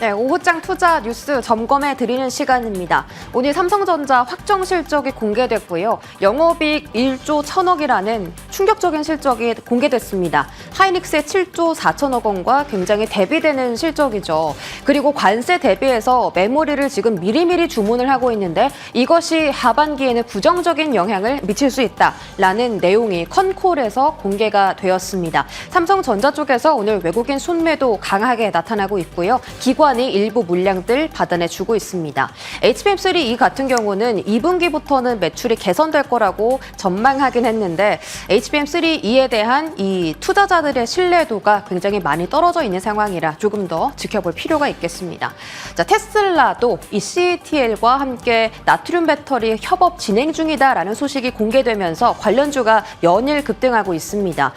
네, 오후장 투자 뉴스 점검해 드리는 시간입니다. 오늘 삼성전자 확정 실적이 공개됐고요. 영업이익 1조 1,000억이라는 충격적인 실적이 공개됐습니다. 하이닉스의 7조 4천억 원과 굉장히 대비되는 실적이죠. 그리고 관세 대비해서 메모리를 지금 미리미리 주문을 하고 있는데 이것이 하반기에는 부정적인 영향을 미칠 수 있다라는 내용이 컨콜에서 공개가 되었습니다. 삼성전자 쪽에서 오늘 외국인 순매도 강하게 나타나고 있고요. 기관이 일부 물량들 받아내주고 있습니다. HBM3E 같은 경우는 2분기부터는 매출이 개선될 거라고 전망하긴 했는데 HBM3E에 대한 이 투자자들의 신뢰도가 굉장히 많이 떨어져 있는 상황이라 조금 더 지켜볼 필요가 있겠습니다. 자, 테슬라도 이 CATL과 함께 나트륨 배터리 협업 진행 중이다라는 소식이 공개되면서 관련주가 연일 급등하고 있습니다.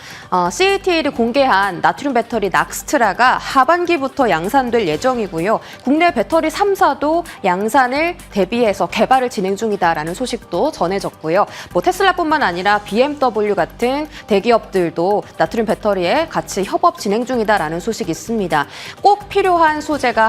CATL이 공개한 나트륨 배터리 낙스트라가 하반기부터 양산될 예정이고요. 국내 배터리 3사도 양산을 대비해서 개발을 진행 중이다라는 소식도 전해졌고요. 테슬라뿐만 아니라 BMW 같은 대기업들도 나트륨 배터리에 같이 협업 진행 중이다라는 소식이 있습니다. 꼭 필요한 소재가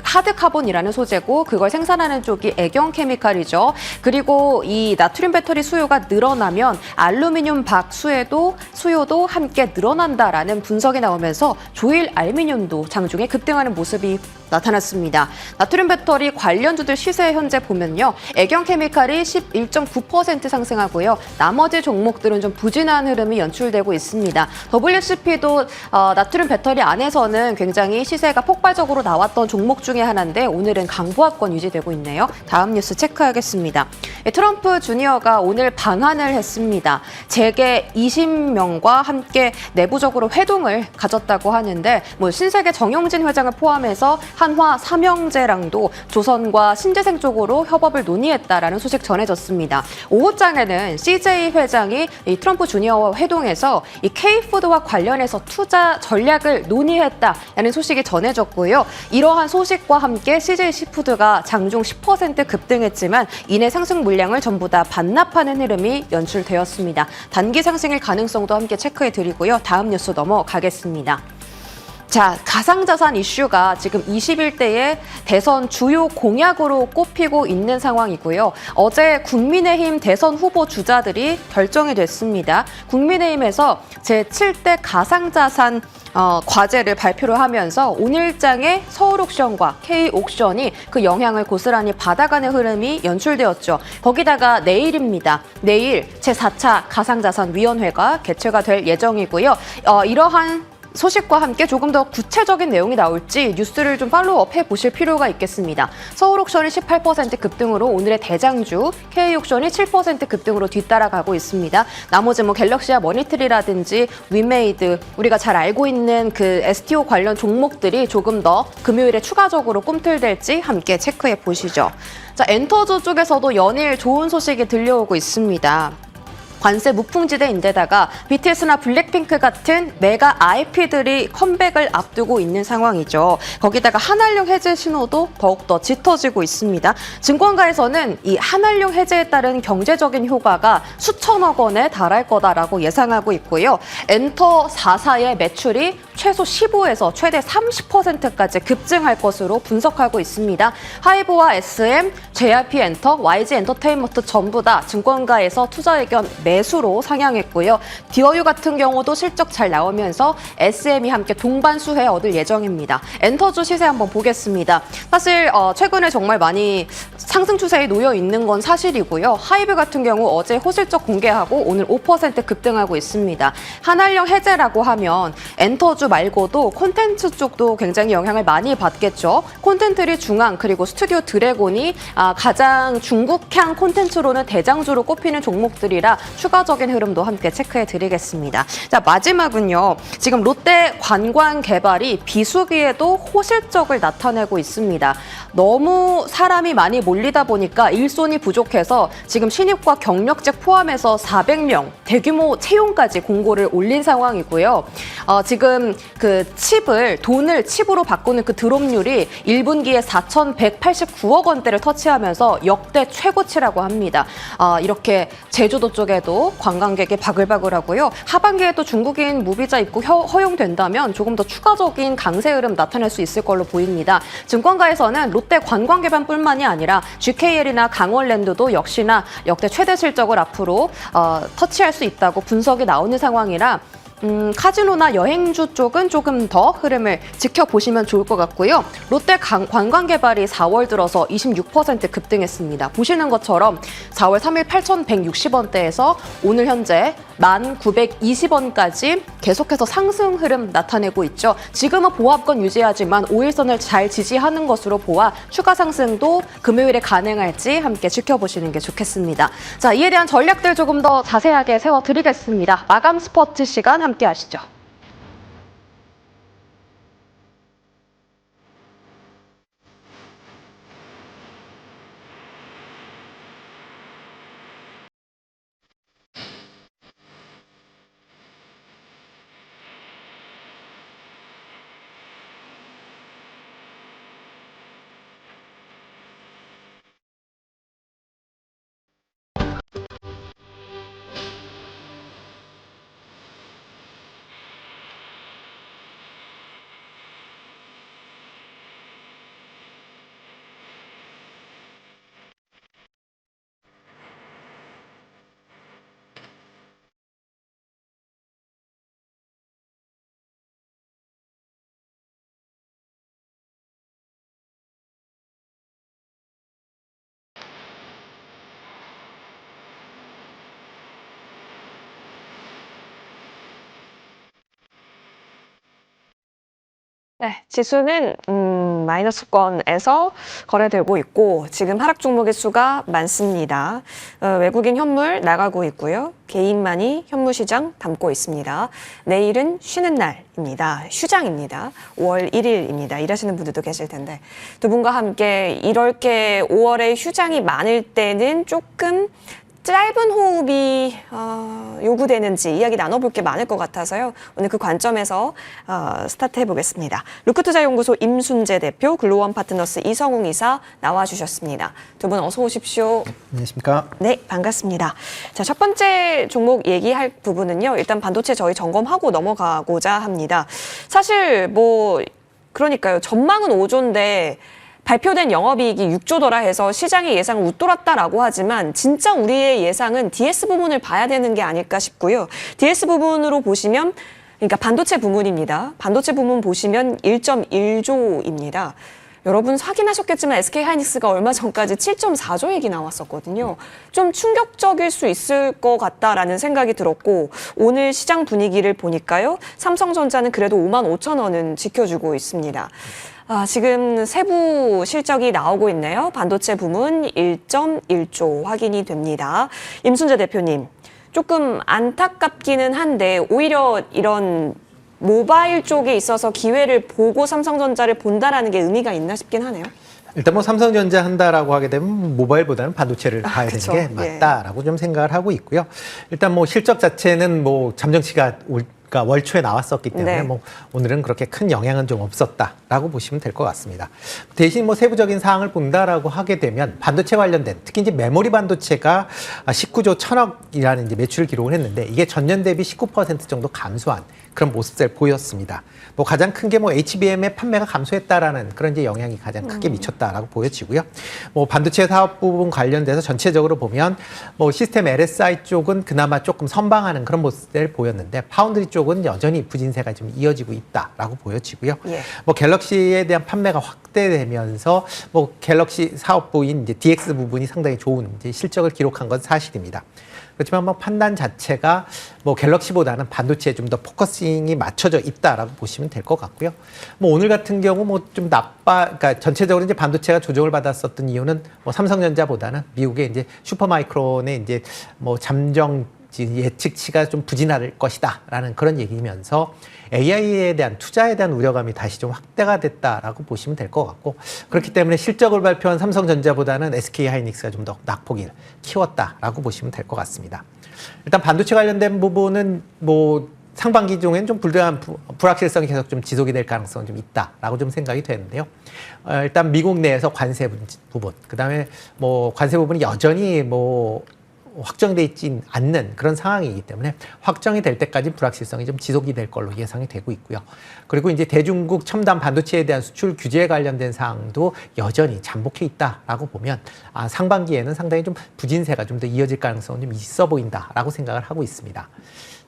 하드카본이라는 소재고 그걸 생산하는 쪽이 애경케미칼이죠. 그리고 이 나트륨 배터리 수요가 늘어나면 알루미늄 박 수요도 함께 늘어난다라는 분석이 나오면서 조일 알루미늄도 장중에 급등하는 모습이 나타났습니다. 나트륨 배터리 관련주들 시세 현재 보면요. 애경케미칼이 11.9% 상승하고요. 나머지 종목들은 좀 부진한 흐름이 연출되고 있습니다. WCP도 나트륨 배터리 안에서는 굉장히 시세가 폭발적으로 나왔던 종목 중에 하나인데 오늘은 강보합권 유지되고 있네요. 다음 뉴스 체크하겠습니다. 트럼프 주니어가 오늘 방한을 했습니다. 재계 20명과 함께 내부적으로 회동을 가졌다고 하는데 신세계 정용진 회장을 포함해서 한화 삼형제랑도 조선과 신재생 쪽으로 협업을 논의했다라는 소식 전해졌습니다. 오후장에는 CJ 회장이 이 트럼프 주니어와 회동해서 이 K푸드와 관련해서 투자 전략을 논의했다라는 소식이 전해졌고요. 이러한 소식과 함께 CJ 시푸드가 장중 10% 급등했지만 이내 상승 물량을 전부 다 반납하는 흐름이 연출되었습니다. 단기 상승일 가능성도 함께 체크해드리고요. 다음 뉴스 넘어가겠습니다. 자, 가상자산 이슈가 지금 21대의 대선 주요 공약으로 꼽히고 있는 상황이고요. 어제 국민의힘 대선 후보 주자들이 결정이 됐습니다. 국민의힘에서 제7대 가상자산 과제를 발표를 하면서 오늘장에 서울옥션과 K옥션이 그 영향을 고스란히 받아가는 흐름이 연출되었죠. 거기다가 내일입니다. 내일 제4차 가상자산위원회가 개최가 될 예정이고요. 이러한 소식과 함께 조금 더 구체적인 내용이 나올지 뉴스를 좀 팔로우업 해보실 필요가 있겠습니다. 서울옥션이 18% 급등으로 오늘의 대장주, K옥션이 7% 급등으로 뒤따라가고 있습니다. 나머지 갤럭시와 머니트리라든지 위메이드, 우리가 잘 알고 있는 그 STO 관련 종목들이 조금 더 금요일에 추가적으로 꿈틀댈지 함께 체크해 보시죠. 자, 엔터주 쪽에서도 연일 좋은 소식이 들려오고 있습니다. 관세 무풍지대인데다가 BTS나 블랙핑크 같은 메가 IP들이 컴백을 앞두고 있는 상황이죠. 거기다가 한한령 해제 신호도 더욱더 짙어지고 있습니다. 증권가에서는 이 한한령 해제에 따른 경제적인 효과가 수천억 원에 달할 거다라고 예상하고 있고요. 엔터 4사의 매출이 최소 15에서 최대 30%까지 급증할 것으로 분석하고 있습니다. 하이브와 SM, JRP 엔터, YG 엔터테인먼트 전부 다 증권가에서 투자 의견 매수로 상향했고요. 디어유 같은 경우도 실적 잘 나오면서 SM이 함께 동반 수혜 얻을 예정입니다. 엔터주 시세 한번 보겠습니다. 사실 최근에 정말 많이 상승 추세에 놓여 있는 건 사실이고요. 하이브 같은 경우 어제 호실적 공개하고 오늘 5% 급등하고 있습니다. 한한령 해제라고 하면 엔터주 말고도 콘텐츠 쪽도 굉장히 영향을 많이 받겠죠. 콘텐츠리 중앙 그리고 스튜디오 드래곤이 가장 중국향 콘텐츠로는 대장주로 꼽히는 종목들이라 추가적인 흐름도 함께 체크해드리겠습니다. 자, 마지막은요. 지금 롯데 관광개발이 비수기에도 호실적을 나타내고 있습니다. 너무 사람이 많이 몰리다 보니까 일손이 부족해서 지금 신입과 경력직 포함해서 400명 대규모 채용까지 공고를 올린 상황이고요. 지금 그 돈을 칩으로 바꾸는 그 드롭률이 1분기에 4,189억 원대를 터치하면서 역대 최고치라고 합니다. 이렇게 제주도 쪽에도 관광객이 바글바글하고요. 하반기에도 중국인 무비자 입국 허용된다면 조금 더 추가적인 강세 흐름 나타낼 수 있을 걸로 보입니다. 증권가에서는 롯데 관광개발뿐만이 아니라 GKL이나 강원랜드도 역시나 역대 최대 실적을 앞으로 터치할 수 있다고 분석이 나오는 상황이라 카지노나 여행주 쪽은 조금 더 흐름을 지켜보시면 좋을 것 같고요. 롯데 관광개발이 4월 들어서 26% 급등했습니다. 보시는 것처럼 4월 3일 8,160원대에서 오늘 현재 1,920원까지 계속해서 상승 흐름 나타내고 있죠. 지금은 보합권 유지하지만 5일선을 잘 지지하는 것으로 보아 추가 상승도 금요일에 가능할지 함께 지켜보시는 게 좋겠습니다. 자, 이에 대한 전략들 조금 더 자세하게 세워드리겠습니다. 마감 스포츠 시간 함께 하시죠. 네, 지수는 마이너스권에서 거래되고 있고 지금 하락 종목의 수가 많습니다. 외국인 현물 나가고 있고요. 개인만이 현물 시장 담고 있습니다. 내일은 쉬는 날입니다. 휴장입니다. 5월 1일입니다. 일하시는 분들도 계실 텐데 두 분과 함께 이렇게 5월에 휴장이 많을 때는 조금 짧은 호흡이 요구되는지 이야기 나눠볼 게 많을 것 같아서요. 오늘 그 관점에서 스타트 해보겠습니다. 루크투자연구소 임순재 대표, 글로원 파트너스 이성웅 이사 나와주셨습니다. 두 분 어서 오십시오. 안녕하십니까? 네, 반갑습니다. 자, 첫 번째 종목 얘기할 부분은요. 일단 반도체 저희 점검하고 넘어가고자 합니다. 사실 그러니까요. 전망은 5조인데 발표된 영업이익이 6조더라 해서 시장의 예상을 웃돌았다라고 하지만 진짜 우리의 예상은 DS 부분을 봐야 되는 게 아닐까 싶고요. DS 부분으로 보시면 그러니까 반도체 부문입니다. 반도체 부문 보시면 1.1조입니다. 여러분 확인하셨겠지만 SK하이닉스가 얼마 전까지 7.4조 얘기 나왔었거든요. 좀 충격적일 수 있을 것 같다라는 생각이 들었고 오늘 시장 분위기를 보니까요. 삼성전자는 그래도 55,000원은 지켜주고 있습니다. 지금 세부 실적이 나오고 있네요. 반도체 부문 1.1조 확인이 됩니다. 임순재 대표님, 조금 안타깝기는 한데 오히려 이런 모바일 쪽에 있어서 기회를 보고 삼성전자를 본다라는 게 의미가 있나 싶긴 하네요. 일단 삼성전자 한다라고 하게 되면 모바일보다는 반도체를 봐야 되는 게 맞다라고 좀 생각을 하고 있고요. 일단 실적 자체는 잠정치가 그러니까 월 초에 나왔었기 때문에 오늘은 그렇게 큰 영향은 좀 없었다라고 보시면 될 것 같습니다. 대신 세부적인 사항을 본다라고 하게 되면 반도체 관련된 특히 이제 메모리 반도체가 19조 1,000억이라는 이제 매출을 기록을 했는데 이게 전년 대비 19% 정도 감소한 그런 모습을 보였습니다. 가장 큰 게 HBM의 판매가 감소했다라는 그런 이제 영향이 가장 크게 미쳤다라고 보여지고요. 반도체 사업 부분 관련돼서 전체적으로 보면 시스템 LSI 쪽은 그나마 조금 선방하는 그런 모습을 보였는데 파운드리 쪽은 여전히 부진세가 좀 이어지고 있다라고 보여지고요. 갤럭시에 대한 판매가 확대되면서 갤럭시 사업부인 이제 DX 부분이 상당히 좋은 이제 실적을 기록한 건 사실입니다. 그렇지만 판단 자체가 갤럭시보다는 반도체에 좀 더 포커싱이 맞춰져 있다라고 보시면 될 것 같고요. 오늘 같은 경우 좀 그러니까 전체적으로 이제 반도체가 조정을 받았었던 이유는 삼성전자보다는 미국의 이제 슈퍼마이크론의 이제 잠정 예측치가 좀 부진할 것이다라는 그런 얘기면서 AI에 대한 투자에 대한 우려감이 다시 좀 확대가 됐다라고 보시면 될 것 같고 그렇기 때문에 실적을 발표한 삼성전자보다는 SK하이닉스가 좀 더 낙폭을 키웠다라고 보시면 될 것 같습니다. 일단 반도체 관련된 부분은 상반기 중에는 좀 불확실성이 계속 좀 지속이 될 가능성은 좀 있다라고 좀 생각이 되는데요. 일단 미국 내에서 관세 부분, 그다음에 뭐 관세 부분이 여전히 뭐 확정돼 있지 않는 그런 상황이기 때문에 확정이 될 때까지 불확실성이 좀 지속이 될 걸로 예상이 되고 있고요. 그리고 이제 대중국 첨단 반도체에 대한 수출 규제에 관련된 사항도 여전히 잠복해 있다라고 보면 상반기에는 상당히 좀 부진세가 좀 더 이어질 가능성은 좀 있어 보인다라고 생각을 하고 있습니다.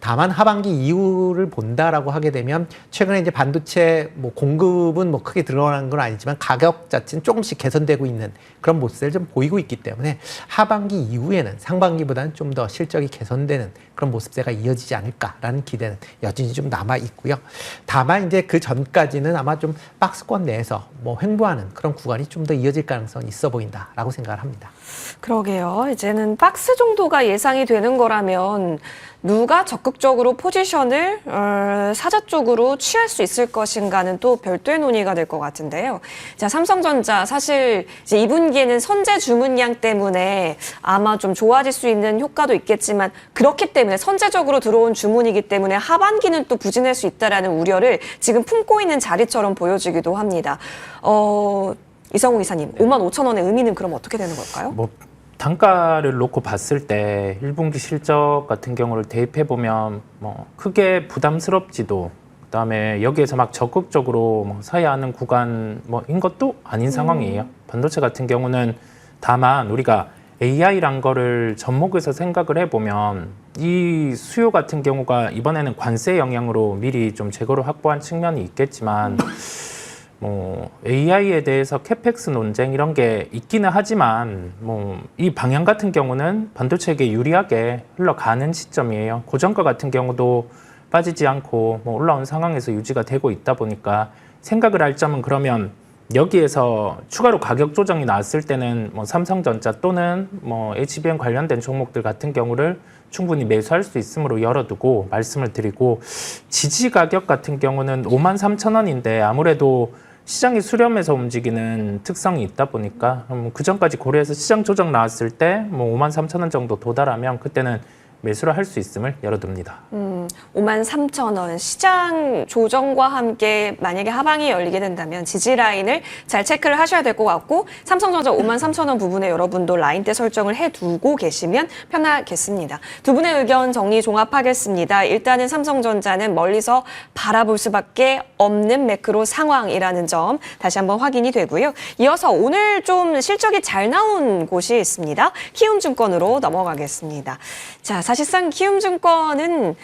다만 하반기 이후를 본다라고 하게 되면 최근에 이제 반도체 뭐 공급은 뭐 크게 드러난 건 아니지만 가격 자체는 조금씩 개선되고 있는 그런 모습을 좀 보이고 있기 때문에 하반기 이후에는 상반기보다는 좀 더 실적이 개선되는 그런 모습세가 이어지지 않을까라는 기대는 여전히 좀 남아 있고요. 다만 이제 그 전까지는 아마 좀 박스권 내에서 뭐 횡보하는 그런 구간이 좀 더 이어질 가능성이 있어 보인다라고 생각을 합니다. 그러게요. 이제는 박스 정도가 예상이 되는 거라면 누가 적극적으로 포지션을 사자 쪽으로 취할 수 있을 것인가는 또 별도의 논의가 될 것 같은데요. 자, 삼성전자 사실 이제 2분기에는 선제 주문량 때문에 아마 좀 좋아질 수 있는 효과도 있겠지만 그렇기 때문에 선제적으로 들어온 주문이기 때문에 하반기는 또 부진할 수 있다라는 우려를 지금 품고 있는 자리처럼 보여지기도 합니다. 이성우 이사님, 55,000원의 의미는 그럼 어떻게 되는 걸까요? 뭐 단가를 놓고 봤을 때 1분기 실적 같은 경우를 대입해 보면 뭐 크게 부담스럽지도 그다음에 여기에서 막 적극적으로 뭐 사야 하는 구간 뭐인 것도 아닌 상황이에요. 반도체 같은 경우는 다만 우리가 AI란 거를 접목해서 생각을 해보면 이 수요 같은 경우가 이번에는 관세 영향으로 미리 좀 재고를 확보한 측면이 있겠지만 뭐 AI에 대해서 캐펙스 논쟁 이런 게 있기는 하지만 뭐 이 방향 같은 경우는 반도체에게 유리하게 흘러가는 시점이에요. 고정가 같은 경우도 빠지지 않고 뭐 올라온 상황에서 유지가 되고 있다 보니까 생각을 할 점은 그러면 여기에서 추가로 가격 조정이 나왔을 때는 뭐 삼성전자 또는 뭐 HBM 관련된 종목들 같은 경우를 충분히 매수할 수 있으므로 열어두고 말씀을 드리고 지지 가격 같은 경우는 53,000원인데 아무래도 시장이 수렴해서 움직이는 특성이 있다 보니까 그 전까지 고려해서 시장 조정 나왔을 때 뭐 53,000원 정도 도달하면 그때는 매수를 할 수 있음을 열어둡니다. 53,000원 시장 조정과 함께 만약에 하방이 열리게 된다면 지지 라인을 잘 체크를 하셔야 될 것 같고 삼성전자 53,000원 부분에 여러분도 라인대 설정을 해두고 계시면 편하겠습니다. 두 분의 의견 정리 종합하겠습니다. 일단은 삼성전자는 멀리서 바라볼 수밖에 없는 매크로 상황이라는 점 다시 한번 확인이 되고요. 이어서 오늘 좀 실적이 잘 나온 곳이 있습니다. 키움증권으로 넘어가겠습니다. 자, 사실상 키움증권은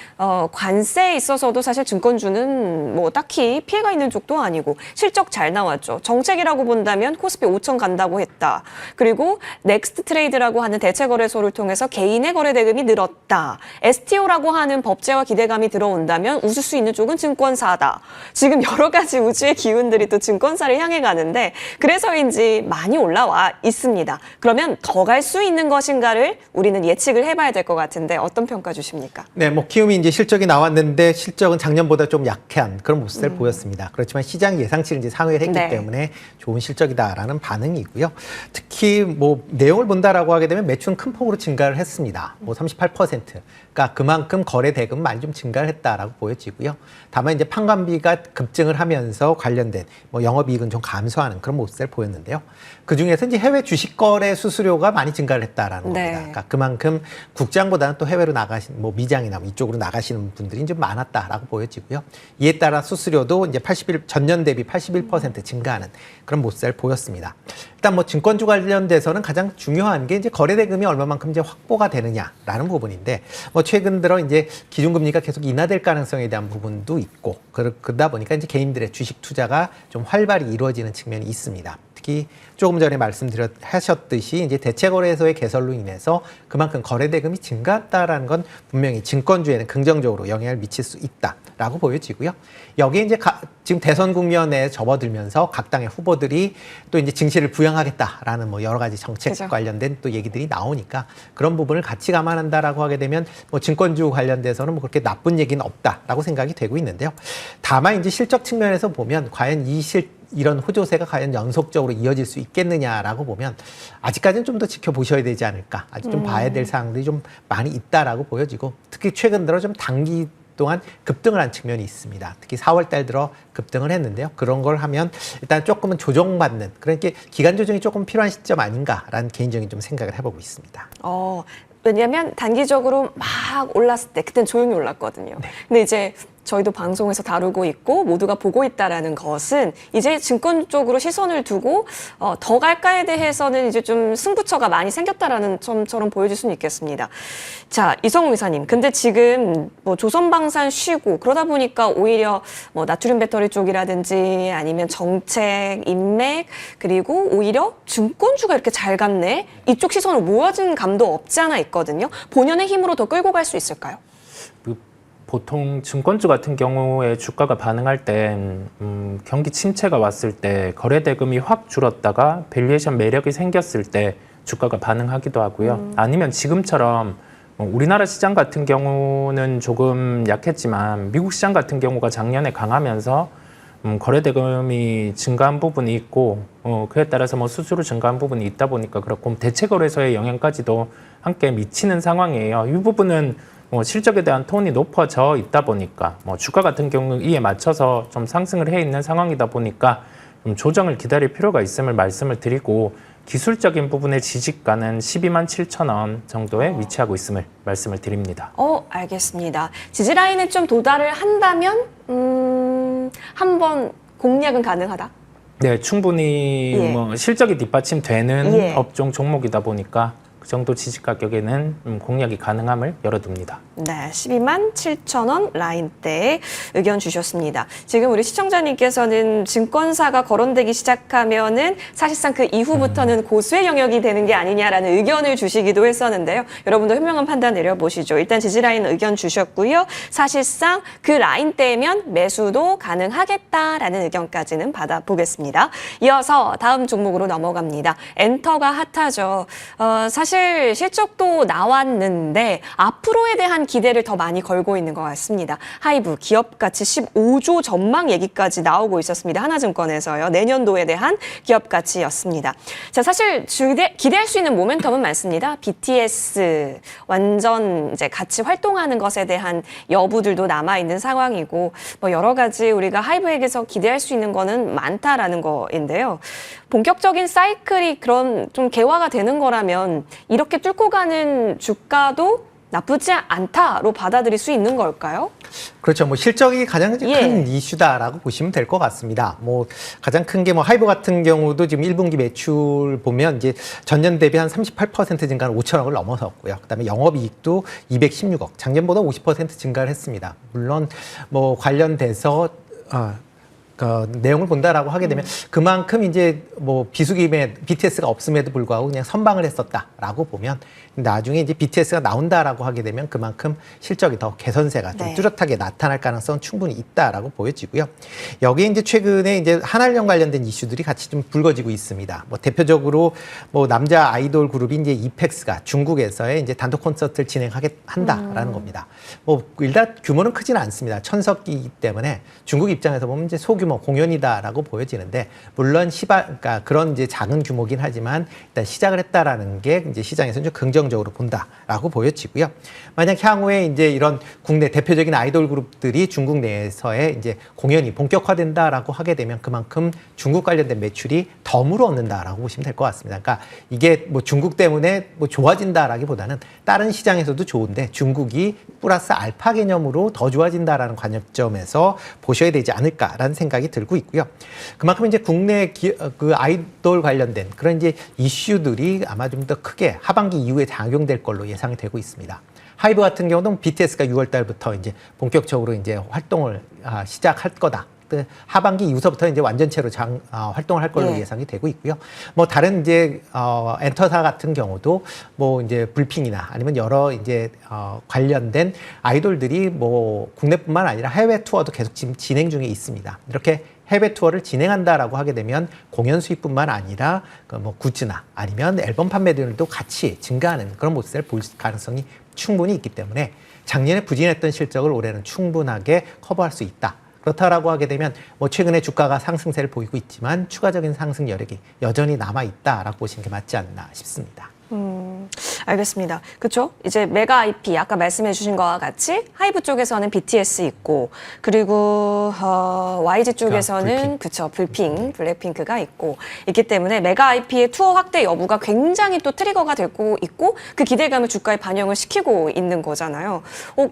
관세에 있어서도 사실 증권주는 뭐 딱히 피해가 있는 쪽도 아니고 실적 잘 나왔죠. 정책이라고 본다면 코스피 5천 간다고 했다. 그리고 넥스트 트레이드라고 하는 대체거래소를 통해서 개인의 거래 대금이 늘었다. STO라고 하는 법제와 기대감이 들어온다면 웃을 수 있는 쪽은 증권사다. 지금 여러 가지 우주의 기운들이 또 증권사를 향해 가는데 그래서인지 많이 올라와 있습니다. 그러면 더 갈 수 있는 것인가를 우리는 예측을 해봐야 될 것 같은데 어떤 평가 주십니까? 네, 뭐 키움이 이제 실적이 나왔는데 실적은 작년보다 좀 약한 그런 모습을 보였습니다. 그렇지만 시장 예상치를 이제 상회를 했기 네. 때문에 좋은 실적이다라는 반응이고요. 특히 뭐 내용을 본다라고 하게 되면 매출은 큰 폭으로 증가를 했습니다. 뭐 38%. 그러니까 그만큼 거래 대금 많이 좀 증가를 했다라고 보여지고요. 다만 이제 판관비가 급증을 하면서 관련된 뭐 영업이익은 좀 감소하는 그런 모습을 보였는데요. 그 중에서 이제 해외 주식 거래 수수료가 많이 증가를 했다라는 네. 겁니다. 그러니까 그만큼 국장보다는 또 해외로 나가신 뭐 미장이나 뭐 이쪽으로 나가시는 분들이 좀 많았다라고 보여지고요. 이에 따라 수수료도 이제 전년 대비 81% 증가하는 그런 모습을 보였습니다. 일단 뭐 증권주 관련돼서는 가장 중요한 게 이제 거래 대금이 얼마만큼 이제 확보가 되느냐라는 부분인데 뭐 최근 들어 이제 기준금리가 계속 인하될 가능성에 대한 부분도 있고 그러다 보니까 이제 개인들의 주식 투자가 좀 활발히 이루어지는 측면이 있습니다. 특히 조금 전에 말씀하셨듯이 이제 대체거래소의 개설로 인해서 그만큼 거래 대금이 증가했다라는 건 분명히 증권주에는 긍정적으로 영향을 미칠 수 있다라고 보여지고요. 여기에 이제 지금 대선 국면에 접어들면서 각 당의 후보들이 또 이제 증시를 부양하겠다라는 뭐 여러 가지 정책 그죠. 관련된 또 얘기들이 나오니까 그런 부분을 같이 감안한다라고 하게 되면 뭐 증권주 관련돼서는 뭐 그렇게 나쁜 얘기는 없다라고 생각이 되고 있는데요. 다만 이제 실적 측면에서 보면 과연 이런 호조세가 과연 연속적으로 이어질 수 있겠느냐라고 보면 아직까지는 좀 더 지켜보셔야 되지 않을까. 아직 좀 봐야 될 사항들이 좀 많이 있다라고 보여지고 특히 최근 들어 좀 동안 급등을 한 측면이 있습니다. 특히 4월 달 들어 급등을 했는데요. 그런 걸 하면 일단 조금은 조정받는 그러니까 기간 조정이 조금 필요한 시점 아닌가라는 개인적인 좀 생각을 해보고 있습니다. 왜냐하면 단기적으로 막 올랐을 때 그땐 조용히 올랐거든요. 네. 근데 이제 저희도 방송에서 다루고 있고 모두가 보고 있다라는 것은 이제 증권 쪽으로 시선을 두고 더 갈까에 대해서는 이제 좀 승부처가 많이 생겼다라는 점처럼 보여질 수는 있겠습니다. 자, 이성우 이사님. 근데 지금 뭐 조선방산 쉬고 그러다 보니까 오히려 뭐 나트륨 배터리 쪽이라든지 아니면 정책, 인맥 그리고 오히려 증권주가 이렇게 잘 갔네. 이쪽 시선을 모아진 감도 없지 않아 있거든요. 본연의 힘으로 더 끌고 갈 수 있을까요? 보통 증권주 같은 경우에 주가가 반응할 때 경기 침체가 왔을 때 거래 대금이 확 줄었다가 밸류에이션 매력이 생겼을 때 주가가 반응하기도 하고요. 아니면 지금처럼 우리나라 시장 같은 경우는 조금 약했지만 미국 시장 같은 경우가 작년에 강하면서 거래 대금이 증가한 부분이 있고 그에 따라서 뭐 수수료 증가한 부분이 있다 보니까 그렇고 대체 거래소의 영향까지도 함께 미치는 상황이에요. 이 부분은 실적에 대한 톤이 높아져 있다 보니까 주가 같은 경우 이에 맞춰서 좀 상승을 해 있는 상황이다 보니까 좀 조정을 기다릴 필요가 있음을 말씀을 드리고 기술적인 부분의 지지가는 12만 7천 원 정도에 위치하고 있음을 말씀을 드립니다. 알겠습니다. 지지 라인에 좀 도달을 한다면 한번 공략은 가능하다? 네, 충분히 실적이 뒷받침되는 업종 종목이다 보니까 그 정도 지지 가격에는 공략이 가능함을 열어둡니다. 네, 12만 7천 원 라인대에 의견 주셨습니다. 지금 우리 시청자님께서는 증권사가 거론되기 시작하면은 사실상 그 이후부터는 고수의 영역이 되는 게 아니냐라는 의견을 주시기도 했었는데요. 여러분도 현명한 판단 내려보시죠. 일단 지지 라인 의견 주셨고요. 사실상 그 라인대면 매수도 가능하겠다라는 의견까지는 받아보겠습니다. 이어서 다음 종목으로 넘어갑니다. 엔터가 핫하죠. 사실 실적도 나왔는데 앞으로에 대한 기대를 더 많이 걸고 있는 것 같습니다. 하이브 기업 가치 15조 전망 얘기까지 나오고 있었습니다. 하나증권에서요. 내년도에 대한 기업 가치였습니다. 자, 사실 기대할 수 있는 모멘텀은 많습니다. BTS 완전 이제 같이 활동하는 것에 대한 여부들도 남아 있는 상황이고 뭐 여러 가지 우리가 하이브에게서 기대할 수 있는 거는 많다라는 거인데요. 본격적인 사이클이 그런 좀 개화가 되는 거라면 이렇게 뚫고 가는 주가도 나쁘지 않다로 받아들일 수 있는 걸까요? 그렇죠. 뭐 실적이 가장 큰 이슈다라고 보시면 될 것 같습니다. 뭐 가장 큰 게 뭐 하이브 같은 경우도 지금 1분기 매출 보면 이제 전년 대비 한 38% 증가한 5천억을 넘어섰고요. 그다음에 영업이익도 216억, 작년보다 50% 증가를 했습니다. 물론 뭐 관련돼서 내용을 본다라고 하게 되면 그만큼 이제 뭐 비수기에 BTS가 없음에도 불구하고 그냥 선방을 했었다라고 보면 나중에 이제 BTS가 나온다라고 하게 되면 그만큼 실적이 더 개선세가 좀 뚜렷하게 나타날 가능성은 충분히 있다라고 보여지고요. 여기에 이제 최근에 이제 한알령 관련된 이슈들이 같이 좀 불거지고 있습니다. 뭐 대표적으로 뭐 남자 아이돌 그룹인 이제 이펙스가 중국에서의 이제 단독 콘서트를 한다라는 겁니다. 뭐 일단 규모는 크지는 않습니다. 천석이기 때문에 중국 입장에서 보면 이제 소규모 공연이다라고 보여지는데 물론 그러니까 그런 이제 작은 규모긴 하지만 일단 시작을 했다라는 게 이제 시장에서는 좀 긍정적으로 본다라고 보여지고요. 만약 향후에 이제 이런 국내 대표적인 아이돌 그룹들이 중국 내에서의 이제 공연이 본격화된다라고 하게 되면 그만큼 중국 관련된 매출이 덤으로 얻는다라고 보시면 될 것 같습니다. 그러니까 이게 뭐 중국 때문에 뭐 좋아진다라기보다는 다른 시장에서도 좋은데 중국이 플러스 알파 개념으로 더 좋아진다라는 관점에서 보셔야 되지 않을까라는 생각이 들고 있고요. 그만큼 이제 국내 그 아이돌 관련된 그런 이제 이슈들이 아마 좀 더 크게 하반기 이후에 작용될 걸로 예상이 되고 있습니다. 하이브 같은 경우는 BTS가 6월 달부터 이제 본격적으로 이제 활동을 시작할 거다. 하반기 이후서부터 이제 완전체로 활동을 할 걸로 예상이 되고 있고요. 뭐 다른 이제 엔터사 같은 경우도 뭐 이제 불핑이나 아니면 여러 이제 관련된 아이돌들이 뭐 국내뿐만 아니라 해외 투어도 계속 지금 진행 중에 있습니다. 이렇게 해외 투어를 진행한다라고 하게 되면 공연 수입뿐만 아니라 그 뭐 굿즈나 아니면 앨범 판매들도 같이 증가하는 그런 모습을 볼 가능성이 충분히 있기 때문에 작년에 부진했던 실적을 올해는 충분하게 커버할 수 있다. 그렇다라고 하게 되면 뭐 최근에 주가가 상승세를 보이고 있지만 추가적인 상승 여력이 여전히 남아 있다라고 보시는 게 맞지 않나 싶습니다. 알겠습니다. 그렇죠? 이제 메가 IP 아까 말씀해 주신 거와 같이 하이브 쪽에서는 BTS 있고 그리고 YG 쪽에서는 그렇죠. 블랙핑크가 있기 때문에 메가 IP의 투어 확대 여부가 굉장히 또 트리거가 되고 있고 그 기대감을 주가에 반영을 시키고 있는 거잖아요.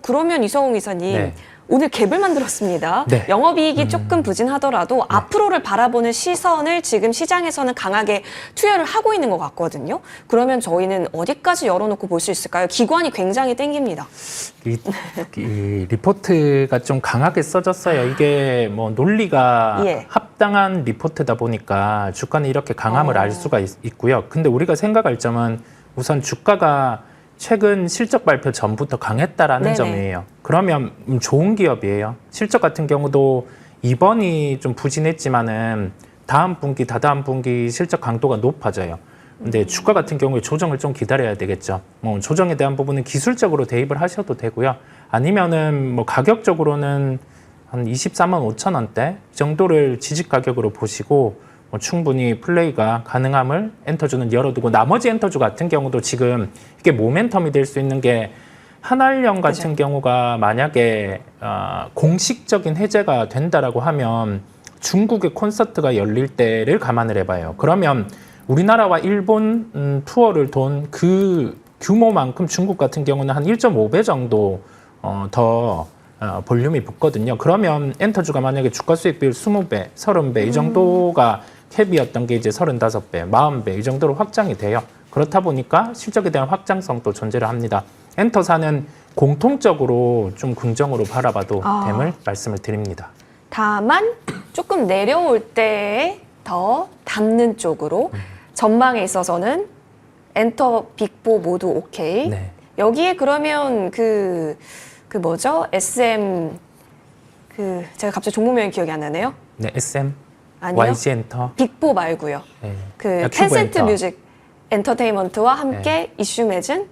그러면 이성웅 이사님 네. 오늘 갭을 만들었습니다. 네. 영업이익이 조금 부진하더라도 앞으로를 바라보는 시선을 지금 시장에서는 강하게 투여를 하고 있는 것 같거든요. 그러면 저희는 어디까지 열어놓고 볼 수 있을까요? 기관이 굉장히 땡깁니다. 이 리포트가 좀 강하게 써졌어요. 이게 뭐 논리가 예. 합당한 리포트다 보니까 주가는 이렇게 강함을 알 수가 있고요. 근데 우리가 생각할 점은 우선 주가가 최근 실적 발표 전부터 강했다라는 네네. 점이에요. 그러면 좋은 기업이에요. 실적 같은 경우도 이번이 좀 부진했지만은 다음 분기, 다다음 분기 실적 강도가 높아져요. 근데 주가 같은 경우에 조정을 좀 기다려야 되겠죠. 뭐 조정에 대한 부분은 기술적으로 대입을 하셔도 되고요. 아니면은 뭐 가격적으로는 한 23만 5천 원대 이 정도를 지지 가격으로 보시고 뭐 충분히 플레이가 가능함을 엔터주는 열어두고 나머지 엔터주 같은 경우도 지금 이게 모멘텀이 될 수 있는 게 한알령 같은 그죠. 경우가 만약에 공식적인 해제가 된다라고 하면 중국의 콘서트가 열릴 때를 감안을 해봐요. 그러면 우리나라와 일본 투어를 돈 그 규모만큼 중국 같은 경우는 한 1.5배 정도 더 볼륨이 붙거든요. 그러면 엔터주가 만약에 주가 수익 비율 20배, 30배 이 정도가 캡이었던 게 이제 35배, 40배 이 정도로 확장이 돼요. 그렇다 보니까 실적에 대한 확장성도 존재를 합니다. 엔터사는 공통적으로 좀 긍정으로 바라봐도 됨을 말씀을 드립니다. 다만 조금 내려올 때에 더 닿는 쪽으로 전망에 있어서는 엔터, 빅4 모두 오케이. 네. 여기에 그러면 그 뭐죠? SM 제가 갑자기 종목명이 기억이 안 나네요. 네, SM, 아니요. YG 엔터. 빅4 말고요. 네. 그 아, 큐브 텐센트 엔터. 뮤직 엔터테인먼트와 함께 이슈 맺은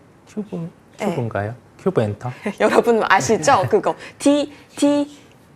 큐브인가요? 큐브 엔터. 여러분 아시죠? 그거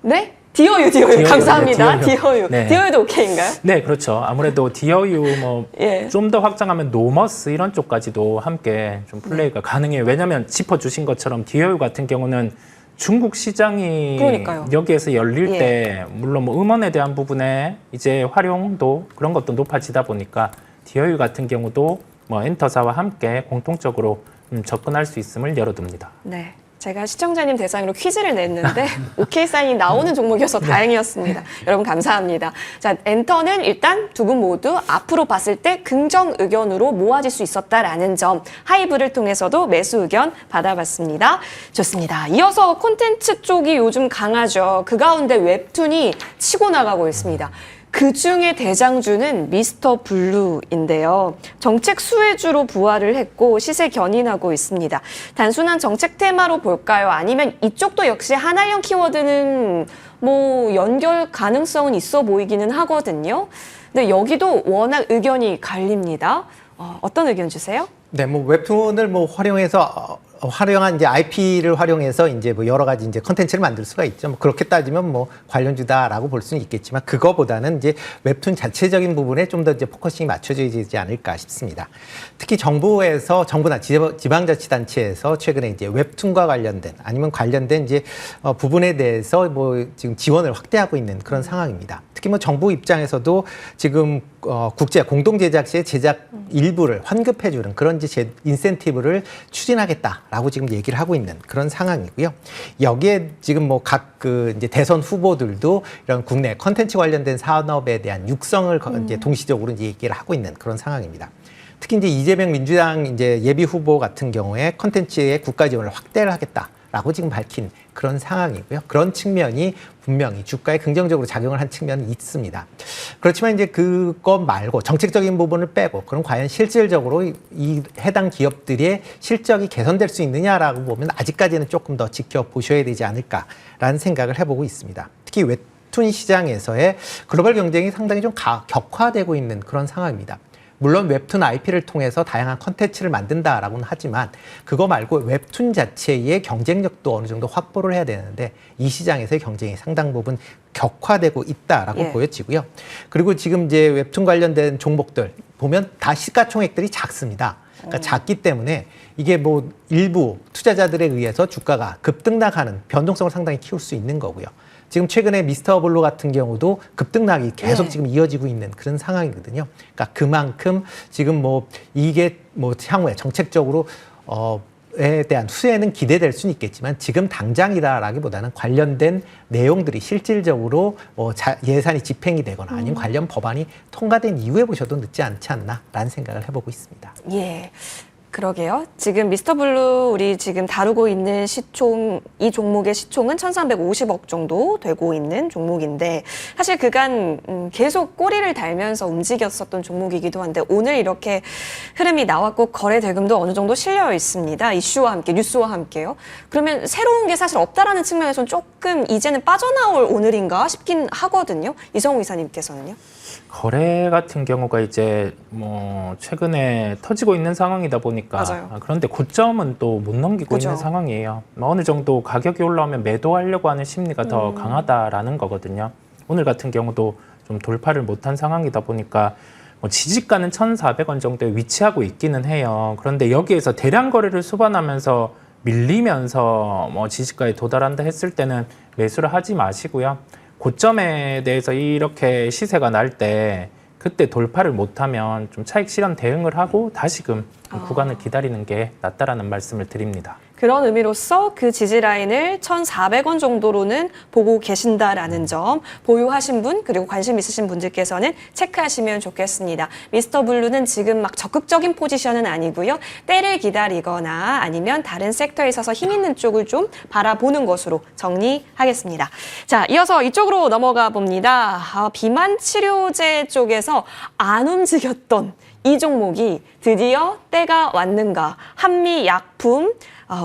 네? 디어유 감사합니다. 네, 디어유. 네. 디어유도 오케이인가요? 네, 그렇죠. 아무래도 디어유 뭐 예. 좀 더 확장하면 노머스 이런 쪽까지도 함께 좀 플레이가 가능해요. 왜냐하면 짚어주신 것처럼 디어유 같은 경우는 중국 시장이 그러니까요. 여기에서 열릴 예. 때 물론 뭐 음원에 대한 부분에 이제 활용도 그런 것도 높아지다 보니까 디어유 같은 경우도 뭐 엔터사와 함께 공통적으로 접근할 수 있음을 열어둡니다. 네. 제가 시청자님 대상으로 퀴즈를 냈는데 오케이 사인이 나오는 종목이어서 다행이었습니다. 여러분 감사합니다. 자, 엔터는 일단 두 분 모두 앞으로 봤을 때 긍정 의견으로 모아질 수 있었다라는 점, 하이브를 통해서도 매수 의견 받아봤습니다. 좋습니다. 이어서 콘텐츠 쪽이 요즘 강하죠. 그 가운데 웹툰이 치고 나가고 있습니다. 그 중에 대장주는 미스터 블루인데요. 정책 수혜주로 부활을 했고 시세 견인하고 있습니다. 단순한 정책 테마로 볼까요? 아니면 이쪽도 역시 한알령 키워드는 뭐 연결 가능성은 있어 보이기는 하거든요. 근데 여기도 워낙 의견이 갈립니다. 어떤 의견 주세요? 네, 뭐 웹툰을 뭐 활용한 이제 IP를 활용해서 이제 뭐 여러 가지 이제 컨텐츠를 만들 수가 있죠. 뭐 그렇게 따지면 뭐 관련주다라고 볼 수는 있겠지만 그거보다는 이제 웹툰 자체적인 부분에 좀 더 이제 포커싱이 맞춰져야 되지 않을까 싶습니다. 특히 정부나 지방자치단체에서 최근에 이제 웹툰과 관련된 아니면 관련된 이제 부분에 대해서 뭐 지금 지원을 확대하고 있는 그런 상황입니다. 특히 뭐 정부 입장에서도 지금 국제 공동 제작 시의 제작 일부를 환급해주는 그런 이제 인센티브를 추진하겠다라고 지금 얘기를 하고 있는 그런 상황이고요. 여기에 지금 뭐 각 이제 대선 후보들도 이런 국내 컨텐츠 관련된 산업에 대한 육성을 이제 동시적으로 이제 얘기를 하고 있는 그런 상황입니다. 특히 이제 이재명 민주당 이제 예비 후보 같은 경우에 컨텐츠의 국가 지원을 확대를 하겠다라고 지금 밝힌 그런 상황이고요. 그런 측면이 분명히 주가에 긍정적으로 작용을 한 측면이 있습니다. 그렇지만 이제 그것 말고 정책적인 부분을 빼고 그럼 과연 실질적으로 이 해당 기업들의 실적이 개선될 수 있느냐라고 보면 아직까지는 조금 더 지켜보셔야 되지 않을까라는 생각을 해보고 있습니다. 특히 웹툰 시장에서의 글로벌 경쟁이 상당히 좀 격화되고 있는 그런 상황입니다. 물론 웹툰 IP를 통해서 다양한 컨텐츠를 만든다라고는 하지만 그거 말고 웹툰 자체의 경쟁력도 어느 정도 확보를 해야 되는데 이 시장에서의 경쟁이 상당 부분 격화되고 있다라고 보여지고요. 그리고 지금 이제 웹툰 관련된 종목들 보면 다 시가총액들이 작습니다. 그러니까 작기 때문에 이게 뭐 일부 투자자들에 의해서 주가가 급등락하는 변동성을 상당히 키울 수 있는 거고요. 지금 최근에 미스터 블루 같은 경우도 급등락이 계속 지금 이어지고 있는 그런 상황이거든요. 그러니까 그만큼 지금 뭐 이게 뭐 향후에 정책적으로 에 대한 수혜는 기대될 수는 있겠지만 지금 당장이다라기보다는 관련된 내용들이 실질적으로 예산이 집행이 되거나 아니면 관련 법안이 통과된 이후에 보셔도 늦지 않지 않나라는 생각을 해보고 있습니다. 예. 그러게요. 지금 미스터 블루 우리 지금 다루고 있는 시총, 이 종목의 시총은 1,350억 정도 되고 있는 종목인데 사실 그간 계속 꼬리를 달면서 움직였었던 종목이기도 한데 오늘 이렇게 흐름이 나왔고 거래 대금도 어느 정도 실려 있습니다. 이슈와 함께, 뉴스와 함께요. 그러면 새로운 게 사실 없다라는 측면에서는 조금 이제는 빠져나올 오늘인가 싶긴 하거든요. 이성우 이사님께서는요? 거래 같은 경우가 이제 뭐 최근에 터지고 있는 상황이다 보니까 맞아요. 그런데 고점은 또 못 넘기고 그죠. 있는 상황이에요. 뭐 어느 정도 가격이 올라오면 매도하려고 하는 심리가 더 강하다라는 거거든요. 오늘 같은 경우도 좀 돌파를 못한 상황이다 보니까 뭐 지지가는 1,400원 정도에 위치하고 있기는 해요. 그런데 여기에서 대량 거래를 수반하면서 밀리면서 뭐 지지가에 도달한다 했을 때는 매수를 하지 마시고요. 고점에 대해서 이렇게 시세가 날 때 그때 돌파를 못하면 좀 차익 실현 대응을 하고 다시금 구간을 기다리는 게 낫다라는 말씀을 드립니다. 그런 의미로서 그 지지 라인을 1,400원 정도로는 보고 계신다라는 점 보유하신 분 그리고 관심 있으신 분들께서는 체크하시면 좋겠습니다. 미스터 블루는 지금 막 적극적인 포지션은 아니고요. 때를 기다리거나 아니면 다른 섹터에 있어서 힘 있는 쪽을 좀 바라보는 것으로 정리하겠습니다. 자, 이어서 이쪽으로 넘어가 봅니다. 비만 치료제 쪽에서 안 움직였던 이 종목이 드디어 때가 왔는가. 한미약품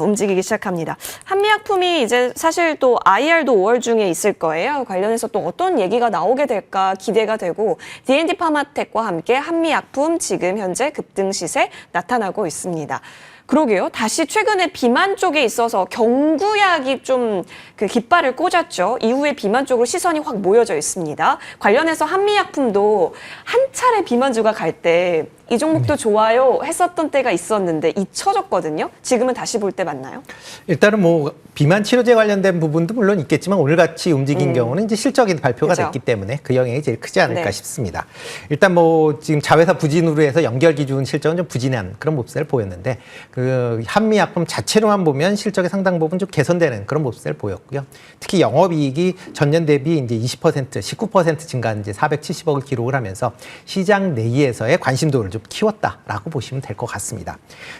움직이기 시작합니다. 한미약품이 이제 사실 또 IR도 5월 중에 있을 거예요. 관련해서 또 어떤 얘기가 나오게 될까 기대가 되고 D&D 파마텍과 함께 한미약품 지금 현재 급등 시세 나타나고 있습니다. 그러게요. 다시 최근에 비만 쪽에 있어서 경구약이 좀 그 깃발을 꽂았죠. 이후에 비만 쪽으로 시선이 확 모여져 있습니다. 관련해서 한미약품도 한 차례 비만주가 갈 때 이 종목도 좋아요 했었던 때가 있었는데 잊혀졌거든요. 지금은 다시 볼 때 맞나요? 일단은 뭐 비만 치료제 관련된 부분도 물론 있겠지만 오늘같이 움직인 경우는 이제 실적이 발표가 그죠. 됐기 때문에 그 영향이 제일 크지 않을까 네. 싶습니다. 일단 뭐 지금 자회사 부진으로 해서 연결 기준 실적은 좀 부진한 그런 모습을 보였는데 그 한미약품 자체로만 보면 실적의 상당 부분 좀 개선되는 그런 모습을 보였고요. 특히 영업이익이 전년 대비 이제 20%, 19% 증가한 이제 470억을 기록을 하면서 시장 내에서의 관심도를 좀 키웠다라고 보시면 될 것 같습니다.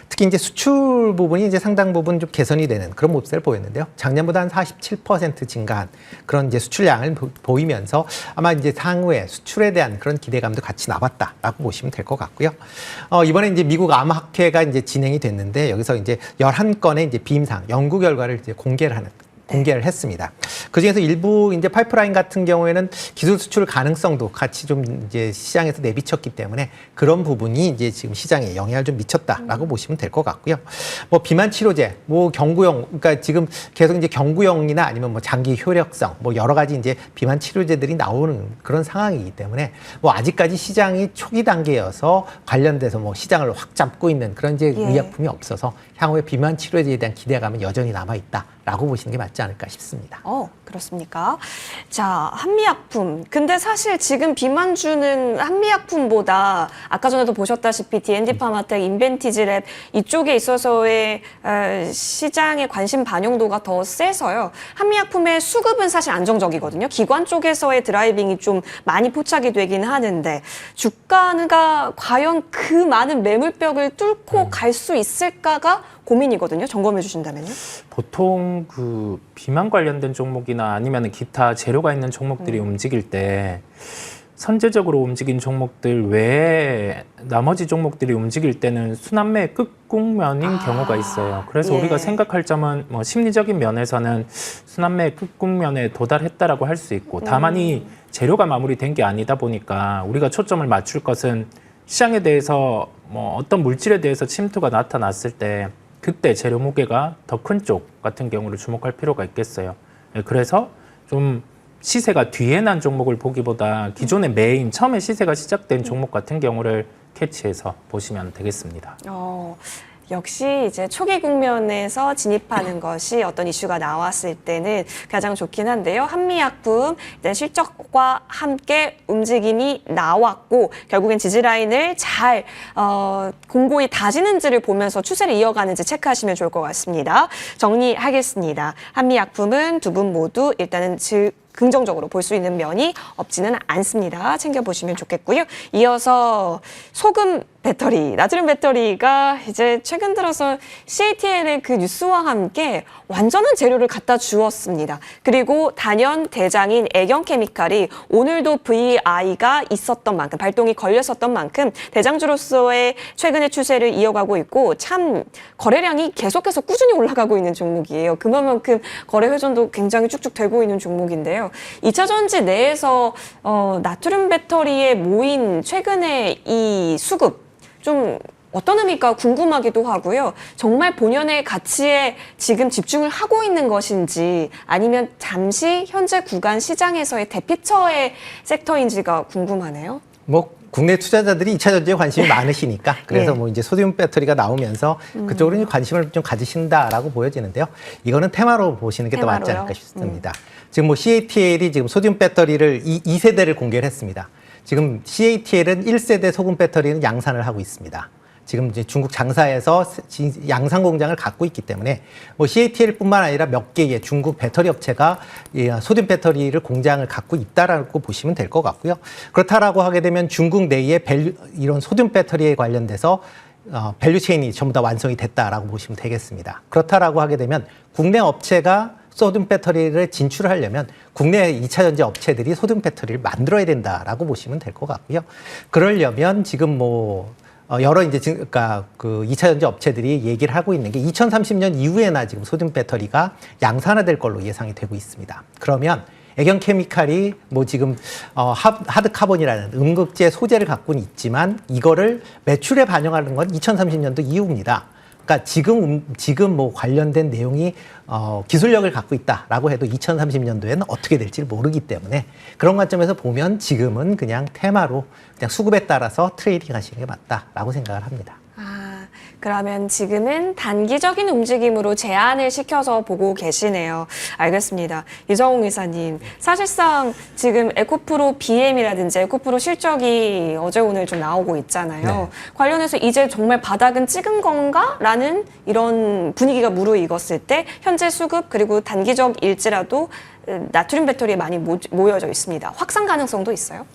특히 이제 수출 부분이 이제 상당 부분 좀 개선이 되는 그런 모습을 보였는데요. 작년보다 한 47% 증가한 그런 이제 수출량을 보이면서 아마 이제 향후에 수출에 대한 그런 기대감도 같이 나왔다라고 보시면 될 것 같고요. 이번에 이제 미국 암학회가 이제 진행이 됐는데 여기서 이제 11건의 이제 비임상 연구 결과를 이제 공개를 했습니다. 그중에서 일부 이제 파이프라인 같은 경우에는 기술 수출 가능성도 같이 좀 이제 시장에서 내비쳤기 때문에 그런 부분이 이제 지금 시장에 영향을 좀 미쳤다라고 보시면 될 것 같고요. 뭐 비만 치료제, 뭐 경구용, 그러니까 지금 계속 이제 경구용이나 아니면 뭐 장기 효력성, 뭐 여러 가지 이제 비만 치료제들이 나오는 그런 상황이기 때문에 뭐 아직까지 시장이 초기 단계여서 관련돼서 뭐 시장을 확 잡고 있는 그런 이제 의약품이 없어서 향후에 비만 치료제에 대한 기대감은 여전히 남아 있다라고 보시는 게 맞지 않을까 싶습니다. 그렇습니까? 자, 한미약품. 근데 사실 지금 비만주는 한미약품보다 아까 전에도 보셨다시피 D&D 파마텍, 인벤티지랩 이쪽에 있어서의 시장의 관심 반영도가 더 세서요. 한미약품의 수급은 사실 안정적이거든요. 기관 쪽에서의 드라이빙이 좀 많이 포착이 되긴 하는데 주가가 과연 그 많은 매물벽을 뚫고 갈 수 있을까가 고민이거든요. 점검해 주신다면요. 보통 그 비만 관련된 종목이나 아니면 기타 재료가 있는 종목들이 움직일 때 선제적으로 움직인 종목들 외에 나머지 종목들이 움직일 때는 순환매 끝국면인 경우가 있어요. 그래서 우리가 생각할 점은 뭐 심리적인 면에서는 순환매 끝국면에 도달했다라고 할 수 있고 다만 이 재료가 마무리된 게 아니다 보니까 우리가 초점을 맞출 것은 시장에 대해서 뭐 어떤 물질에 대해서 침투가 나타났을 때 그때 재료 무게가 더 큰 쪽 같은 경우를 주목할 필요가 있겠어요. 그래서 좀 시세가 뒤에 난 종목을 보기보다 기존의 메인 처음에 시세가 시작된 종목 같은 경우를 캐치해서 보시면 되겠습니다. 역시 이제 초기 국면에서 진입하는 것이 어떤 이슈가 나왔을 때는 가장 좋긴 한데요. 한미약품 일단 실적과 함께 움직임이 나왔고 결국엔 지지라인을 잘 공고히 다지는지를 보면서 추세를 이어가는지 체크하시면 좋을 것 같습니다. 정리하겠습니다. 한미약품은 두 분 모두 일단은 긍정적으로 볼 수 있는 면이 없지는 않습니다. 챙겨보시면 좋겠고요. 이어서 소금 배터리, 나트륨 배터리가 이제 최근 들어서 CATL의 그 뉴스와 함께 완전한 재료를 갖다 주었습니다. 그리고 단연 대장인 애경케미칼이 오늘도 VI가 있었던 만큼, 발동이 걸렸었던 만큼 대장주로서의 최근의 추세를 이어가고 있고 참 거래량이 계속해서 꾸준히 올라가고 있는 종목이에요. 그만큼 거래 회전도 굉장히 쭉쭉 되고 있는 종목인데요. 2차 전지 내에서 나트륨 배터리에 모인 최근의 이 수급 좀 어떤 의미가 궁금하기도 하고요. 정말 본연의 가치에 지금 집중을 하고 있는 것인지 아니면 잠시 현재 구간 시장에서의 대피처의 섹터인지가 궁금하네요. 뭐 국내 투자자들이 2차 전지에 관심이 많으시니까 그래서 네. 뭐 이제 소디움 배터리가 나오면서 그쪽으로 이제 관심을 좀 가지신다라고 보여지는데요. 이거는 테마로 보시는 게 더 맞지 테마로요? 않을까 싶습니다. 지금 뭐 CATL이 지금 소디움 배터리를 2세대를 공개를 했습니다. 지금 CATL은 1세대 소금 배터리는 양산을 하고 있습니다. 지금 이제 중국 장사에서 양산 공장을 갖고 있기 때문에 뭐 CATL뿐만 아니라 몇 개의 중국 배터리 업체가 소듐 배터리를 공장을 갖고 있다라고 보시면 될 것 같고요. 그렇다라고 하게 되면 중국 내의 이런 소듐 배터리에 관련돼서 밸류 체인이 전부 다 완성이 됐다라고 보시면 되겠습니다. 그렇다라고 하게 되면 국내 업체가 소듐 배터리를 진출하려면 국내 2차 전지 업체들이 소듐 배터리를 만들어야 된다라고 보시면 될 것 같고요. 그러려면 지금 뭐 여러 이제 그러니까 그 2차 전지 업체들이 얘기를 하고 있는 게 2030년 이후에나 지금 소듐 배터리가 양산화될 걸로 예상이 되고 있습니다. 그러면 애경케미칼이 뭐 지금 하드 카본이라는 음극재 소재를 갖고는 있지만 이거를 매출에 반영하는 건 2030년도 이후입니다. 그러니까 지금 뭐 관련된 내용이 기술력을 갖고 있다라고 해도 2030년도에는 어떻게 될지 모르기 때문에 그런 관점에서 보면 지금은 그냥 테마로 그냥 수급에 따라서 트레이딩 하시는 게 맞다라고 생각을 합니다. 그러면 지금은 단기적인 움직임으로 제한을 시켜서 보고 계시네요. 알겠습니다. 이정웅 이사님, 사실상 지금 에코프로 BM이라든지 에코프로 실적이 어제 오늘 좀 나오고 있잖아요. 네. 관련해서 이제 정말 바닥은 찍은 건가? 라는 이런 분위기가 무르익었을 때 현재 수급 그리고 단기적일지라도 나트륨 배터리에 많이 모여져 있습니다. 확산 가능성도 있어요?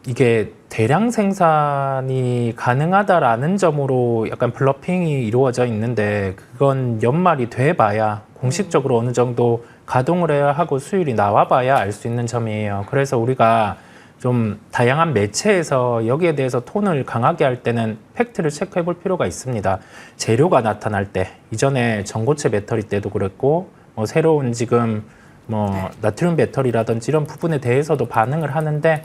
이게 대량 생산이 가능하다라는 점으로 약간 블러핑이 이루어져 있는데 그건 연말이 돼봐야 공식적으로 어느 정도 가동을 해야 하고 수율이 나와봐야 알 수 있는 점이에요. 그래서 우리가 좀 다양한 매체에서 여기에 대해서 톤을 강하게 할 때는 팩트를 체크해 볼 필요가 있습니다. 재료가 나타날 때, 이전에 전고체 배터리 때도 그랬고 뭐 새로운 지금 나트륨 배터리라든지 이런 부분에 대해서도 반응을 하는데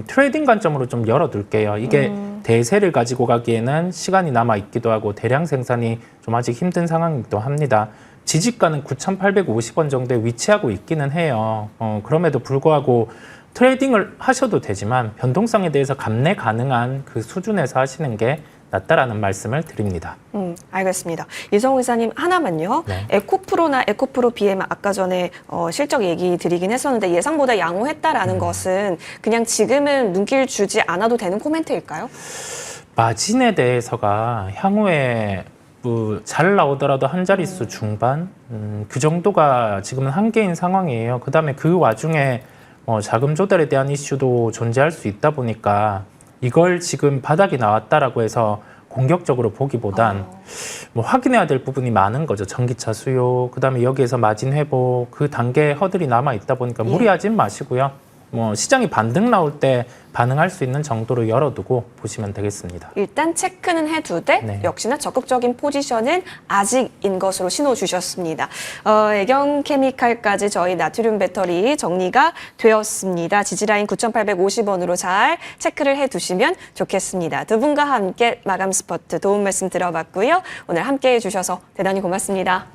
트레이딩 관점으로 좀 열어둘게요. 이게 대세를 가지고 가기에는 시간이 남아 있기도 하고 대량 생산이 좀 아직 힘든 상황이기도 합니다. 지지가는 9,850원 정도에 위치하고 있기는 해요. 그럼에도 불구하고 트레이딩을 하셔도 되지만 변동성에 대해서 감내 가능한 그 수준에서 하시는 게 낫다라는 말씀을 드립니다. 알겠습니다. 이성우 이사님 하나만요. 네. 에코프로나 에코프로 BM 아까 전에 실적 얘기 드리긴 했었는데 예상보다 양호했다라는 것은 그냥 지금은 눈길 주지 않아도 되는 코멘트일까요? 마진에 대해서가 향후에 잘 나오더라도 한 자릿수 중반 그 정도가 지금은 한계인 상황이에요. 그다음에 그 와중에 자금 조달에 대한 이슈도 존재할 수 있다 보니까 이걸 지금 바닥이 나왔다라고 해서 공격적으로 보기보단 확인해야 될 부분이 많은 거죠. 전기차 수요, 그다음에 여기에서 마진 회복, 그 단계 허들이 남아 있다 보니까 무리하진 마시고요. 시장이 반등 나올 때 반응할 수 있는 정도로 열어두고 보시면 되겠습니다. 일단 체크는 해두되 네. 역시나 적극적인 포지션은 아직인 것으로 신호 주셨습니다. 애경케미칼까지 저희 나트륨 배터리 정리가 되었습니다. 지지라인 9,850원으로 잘 체크를 해두시면 좋겠습니다. 두 분과 함께 마감 스퍼트 도움 말씀 들어봤고요. 오늘 함께해 주셔서 대단히 고맙습니다.